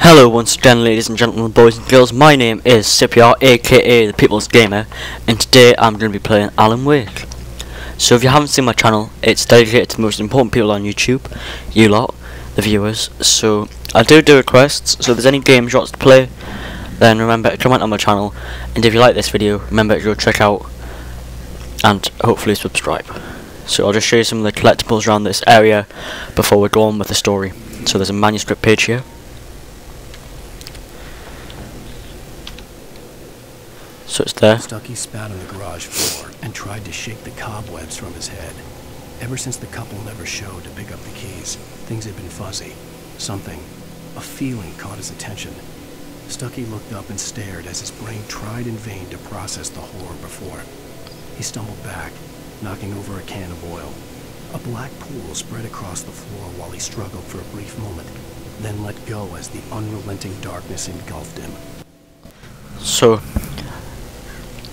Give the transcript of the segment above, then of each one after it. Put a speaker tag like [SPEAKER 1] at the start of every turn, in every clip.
[SPEAKER 1] Hello once again, ladies and gentlemen, boys and girls. My name is Cipyaar, aka the People's Gamer, and today I'm going to be playing Alan Wake. So if you haven't seen my channel, it's dedicated to the most important people on YouTube, you lot, the viewers. So I do requests, so if there's any games you want to play, then remember to comment on my channel, and if you like this video, remember to go check out and hopefully subscribe. So I'll just show you some of the collectibles around this area before we go on with the story. So there's a manuscript page here. So it's there.
[SPEAKER 2] Stucky spat on the garage floor and tried to shake the cobwebs from his head. Ever since the couple never showed to pick up the keys, things had been fuzzy. Something, a feeling caught his attention. Stucky looked up and stared as his brain tried in vain to process the horror before him. He stumbled back, knocking over a can of oil. A black pool spread across the floor while he struggled for a brief moment, then let go as the unrelenting darkness engulfed him.
[SPEAKER 1] So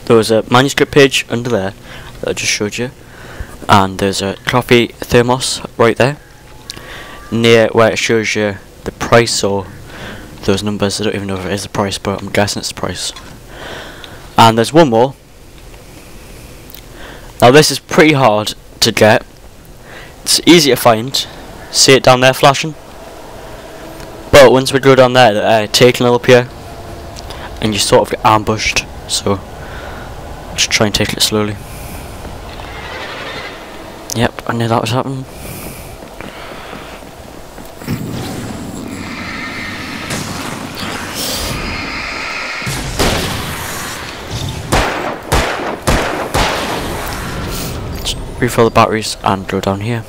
[SPEAKER 1] there was a manuscript page under there that I just showed you, and there's a coffee thermos right there near where it shows you the price or those numbers. I don't even know if it is the price, but I'm guessing it's the price. And there's one more. Now this is pretty hard to get. It's easy to find. See it down there flashing? But once we go down there, the taking will appear and you sort of get ambushed. So just try and take it slowly. Yep, I knew that was happening. Just refill the batteries and go down here.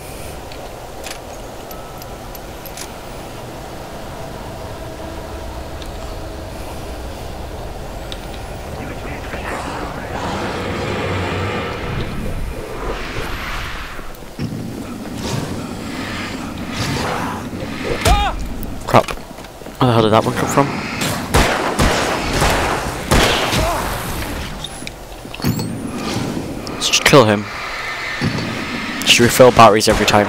[SPEAKER 1] Crap. Where the hell did that one come from? Let's just kill him. Just refill batteries every time.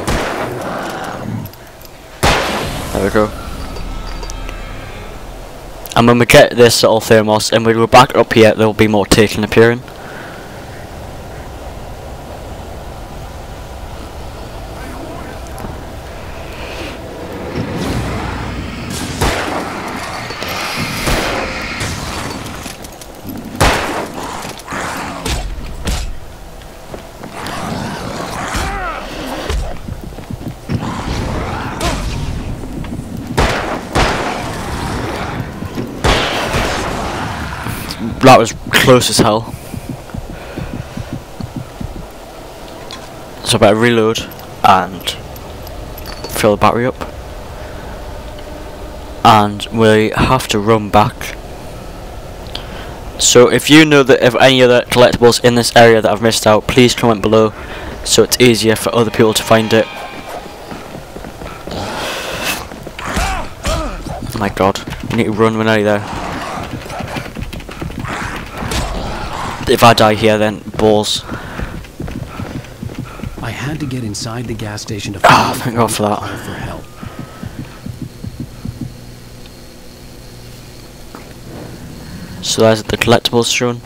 [SPEAKER 1] There we go. And when we get this little thermos and we go back up here, there will be more taking appearing. That was close as hell. So I better reload and fill the battery up. And we have to run back. So if you know that if any other collectibles in this area that I've missed out, please comment below so it's easier for other people to find it. Oh my god, we need to run, we're nearly there. If I die here, then balls.
[SPEAKER 2] I had to get inside the gas station to find
[SPEAKER 1] thank God for that.
[SPEAKER 2] For help.
[SPEAKER 1] So there's the collectibles shown,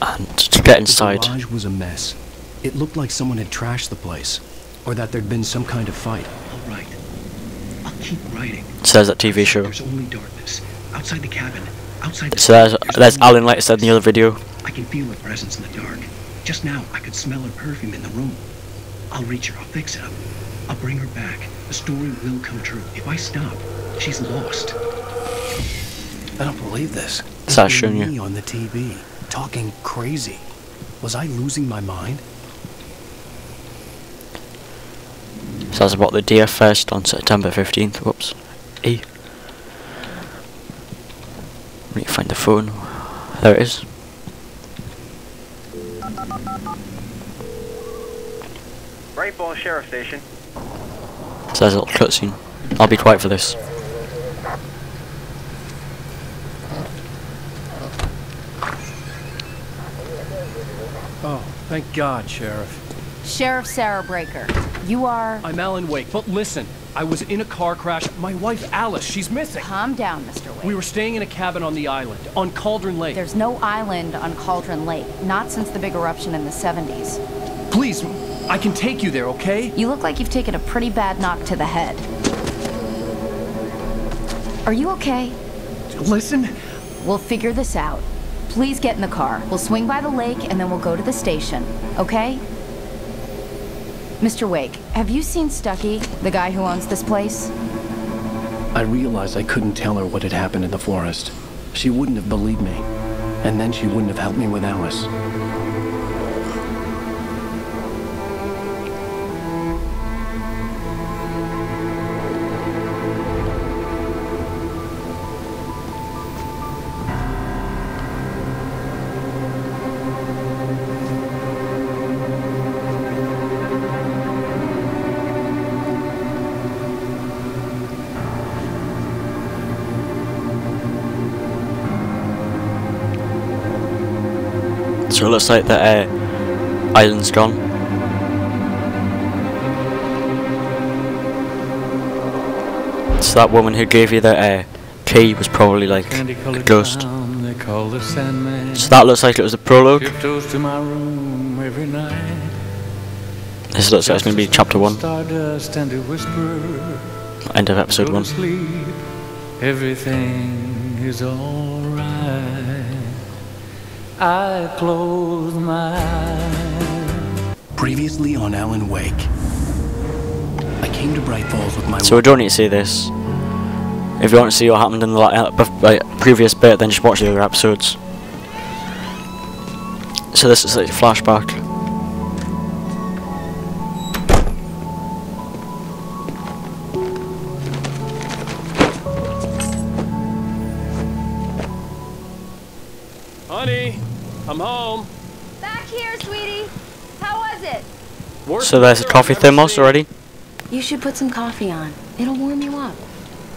[SPEAKER 1] and to get inside.
[SPEAKER 2] The garage was a mess. It looked like someone had trashed the place, or that there'd been some kind of fight.
[SPEAKER 3] All right, I'll keep writing.
[SPEAKER 1] So there's that TV show.
[SPEAKER 3] There's only darkness outside the cabin. Outside the
[SPEAKER 1] so there's Alan, like I said in the other video.
[SPEAKER 3] I can feel her presence in the dark. Just now, I could smell her perfume in the room. I'll reach her. I'll fix it up. I'll bring her back. The story will come true. If I stop, she's lost.
[SPEAKER 2] I don't believe this.
[SPEAKER 1] So I've shown you.
[SPEAKER 2] Me on the TV, talking crazy. Was I losing my mind?
[SPEAKER 1] So that's about the day first on September 15th. Whoops. E. Need to find the phone. There it is.
[SPEAKER 4] Great Ball Sheriff Station.
[SPEAKER 1] So there's a little cutscene. I'll be quiet for this.
[SPEAKER 2] Oh, thank God, Sheriff.
[SPEAKER 5] Sheriff Sarah Breaker, you are...
[SPEAKER 2] I'm Alan Wake, but listen. I was in a car crash. My wife, Alice, she's missing.
[SPEAKER 5] Calm down, Mr. Wade.
[SPEAKER 2] We were staying in a cabin on the island, on Cauldron Lake.
[SPEAKER 5] There's no island on Cauldron Lake, not since the big eruption in the 70s.
[SPEAKER 2] Please, I can take you there, okay?
[SPEAKER 5] You look like you've taken a pretty bad knock to the head. Are you okay?
[SPEAKER 2] Listen.
[SPEAKER 5] We'll figure this out. Please get in the car. We'll swing by the lake and then we'll go to the station, okay? Mr. Wake, have you seen Stucky, the guy who owns this place?
[SPEAKER 2] I realized I couldn't tell her what had happened in the forest. She wouldn't have believed me. And then she wouldn't have helped me with Alice.
[SPEAKER 1] So it looks like the island's gone. So that woman who gave you the key was probably like a ghost. So that looks like it was a prologue. This looks like it's going to be chapter 1. End of episode 1.
[SPEAKER 6] Everything is alright. I close my eyes.
[SPEAKER 2] Previously on Alan Wake. I came to Bright Falls with my
[SPEAKER 1] So we don't need to see this. If you want to see what happened in the previous bit, then just watch the other episodes. So this is like a flashback.
[SPEAKER 2] Honey, I'm home.
[SPEAKER 5] Back here, sweetie. How was it?
[SPEAKER 1] So there's a coffee thermos already.
[SPEAKER 5] You should put some coffee on. It'll warm you up.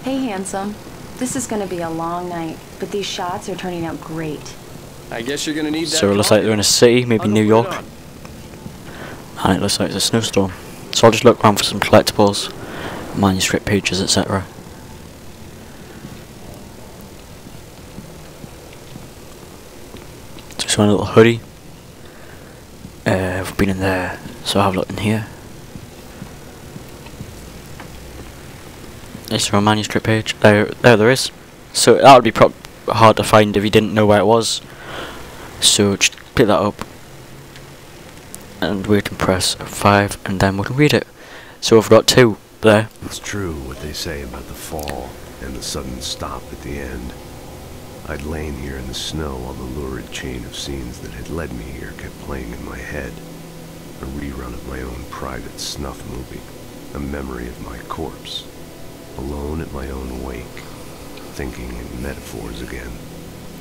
[SPEAKER 5] Hey, handsome. This is gonna be a long night, but these shots are turning out great.
[SPEAKER 2] I guess you're gonna need that.
[SPEAKER 1] So it looks like they're in a city, maybe New York. And it looks like it's a snowstorm. So I'll just look around for some collectibles, manuscript pages, etc. Just one little hoodie. I've been in there, so I'll have a look in here. Is there a manuscript page? There is. So that would be hard to find if you didn't know where it was. So just pick that up, and we can press 5, and then we can read it. So we've got 2 there.
[SPEAKER 7] It's true what they say about the fall and the sudden stop at the end. I'd lain here in the snow while the lurid chain of scenes that had led me here kept playing in my head. A rerun of my own private snuff movie. A memory of my corpse. Alone at my own wake. Thinking in metaphors again.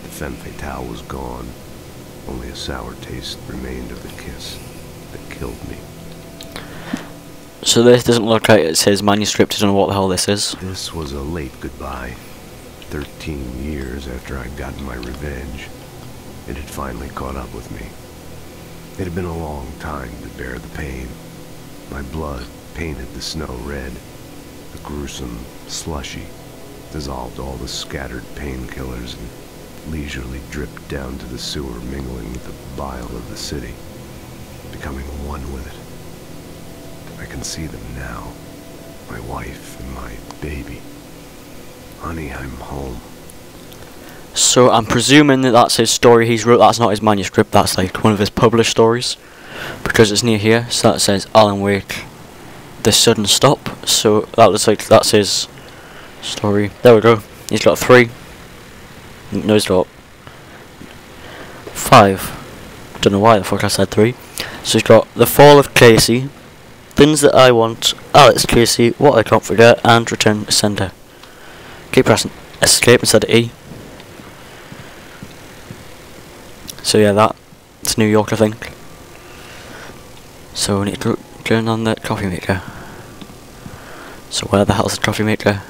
[SPEAKER 7] The femme fatale was gone. Only a sour taste remained of the kiss that killed me.
[SPEAKER 1] So this doesn't look like it's his manuscript. I don't know what the hell this is.
[SPEAKER 7] This was a late goodbye. 13 years after I'd gotten my revenge, it had finally caught up with me. It had been a long time to bear the pain. My blood painted the snow red. The gruesome slushy dissolved all the scattered painkillers and leisurely dripped down to the sewer, mingling with the bile of the city, becoming one with it. I can see them now, my wife and my baby. Honey, I'm home.
[SPEAKER 1] So I'm presuming that that's his story he's wrote. That's not his manuscript. That's like one of his published stories, because it's near here. So that says Alan Wake, The Sudden Stop. So that looks like that's his story. There we go. He's got 3. No, he's got 5. Don't know why the fuck I said 3. So he's got The Fall of Casey, Things That I Want, Alex Casey, What I Can't Forget, and Return to Sender. Keep pressing escape instead of E. So yeah, that's New York, I think. So we need to turn on the coffee maker. So where the hell's the coffee maker?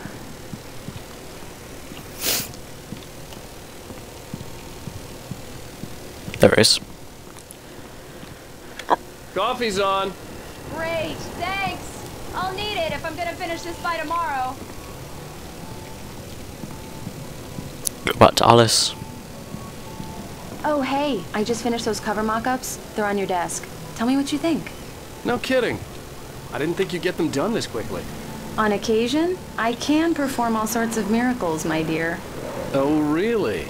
[SPEAKER 1] There it is.
[SPEAKER 2] Coffee's on.
[SPEAKER 5] Great, thanks. I'll need it if I'm gonna finish this by tomorrow.
[SPEAKER 1] Go back to Alice.
[SPEAKER 5] Oh, hey, I just finished those cover mock-ups. They're on your desk. Tell me what you think.
[SPEAKER 2] No kidding. I didn't think you'd get them done this quickly.
[SPEAKER 5] On occasion, I can perform all sorts of miracles, my dear.
[SPEAKER 2] Oh, really?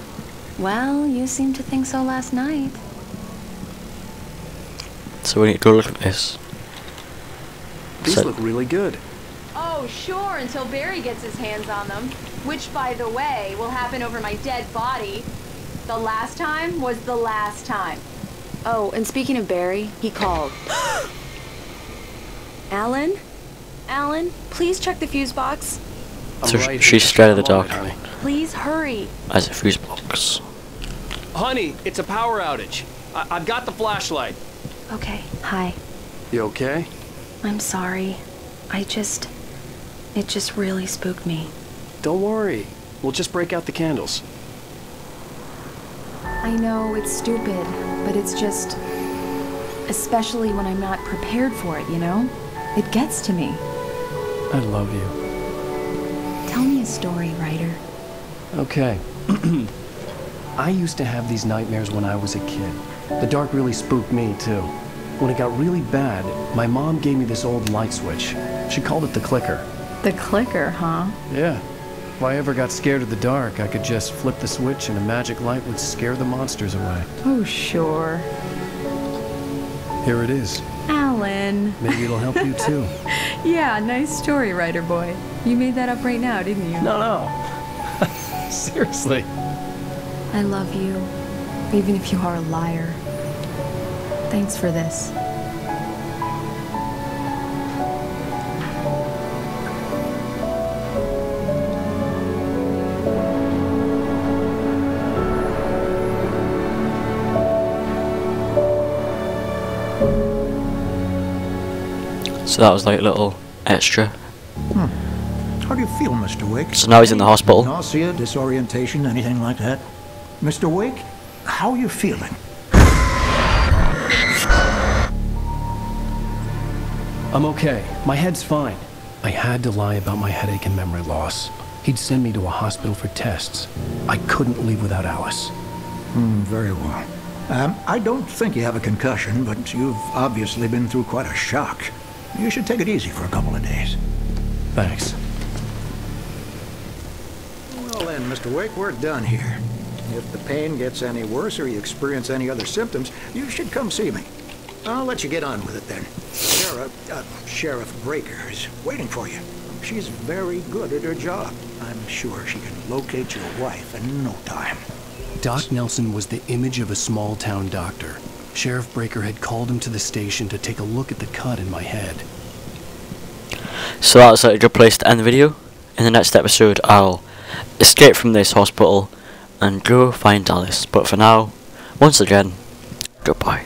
[SPEAKER 5] Well, you seemed to think so last night.
[SPEAKER 1] So we need to go look at this.
[SPEAKER 2] These
[SPEAKER 1] So-
[SPEAKER 2] look really good.
[SPEAKER 5] Oh, sure, until Barry gets his hands on them. Which, by the way, will happen over my dead body. The last time was the last time. Oh, and speaking of Barry, he called. Alan? Alan, please check the fuse box.
[SPEAKER 1] So
[SPEAKER 2] I'm right
[SPEAKER 1] she's
[SPEAKER 2] here.
[SPEAKER 1] scared of the
[SPEAKER 2] I'm on
[SPEAKER 1] dark.
[SPEAKER 2] it, honey.
[SPEAKER 5] Please hurry.
[SPEAKER 1] As a fuse box.
[SPEAKER 2] Honey, it's a power outage. I've got the flashlight.
[SPEAKER 5] Okay, hi.
[SPEAKER 2] You okay?
[SPEAKER 5] I'm sorry. It just really spooked me.
[SPEAKER 2] Don't worry. We'll just break out the candles.
[SPEAKER 5] I know it's stupid, but it's just... Especially when I'm not prepared for it, you know? It gets to me.
[SPEAKER 2] I love you.
[SPEAKER 5] Tell me a story, writer.
[SPEAKER 2] Okay. I used to have these nightmares when I was a kid. The dark really spooked me, too. When it got really bad, my mom gave me this old light switch. She called it the clicker.
[SPEAKER 5] The clicker, huh?
[SPEAKER 2] Yeah. If I ever got scared of the dark, I could just flip the switch and a magic light would scare the monsters away.
[SPEAKER 5] Oh, sure.
[SPEAKER 2] Here it is.
[SPEAKER 5] Alan.
[SPEAKER 2] Maybe it'll help you, too.
[SPEAKER 5] Yeah, nice story, writer boy. You made that up right now, didn't you?
[SPEAKER 2] No. Seriously.
[SPEAKER 5] I love you, even if you are a liar. Thanks for this.
[SPEAKER 1] So that was like a little extra.
[SPEAKER 8] How do you feel, Mr. Wake?
[SPEAKER 1] So now he's in the hospital.
[SPEAKER 8] Nausea, disorientation, anything like that? Mr. Wake, how are you feeling?
[SPEAKER 2] I'm okay. My head's fine. I had to lie about my headache and memory loss. He'd send me to a hospital for tests. I couldn't leave without Alice.
[SPEAKER 8] Very well. I don't think you have a concussion, but you've obviously been through quite a shock. You should take it easy for a couple of days.
[SPEAKER 2] Thanks.
[SPEAKER 8] Well then, Mr. Wake, we're done here. If the pain gets any worse or you experience any other symptoms, you should come see me. I'll let you get on with it then. Sheriff Breaker is waiting for you. She's very good at her job. I'm sure she can locate your wife in no time.
[SPEAKER 2] Doc Nelson was the image of a small-town doctor. Sheriff Breaker had called him to the station to take a look at the cut in my head.
[SPEAKER 1] So that was a good place to end the video. In the next episode I'll escape from this hospital and go find Alice. But for now, once again, goodbye.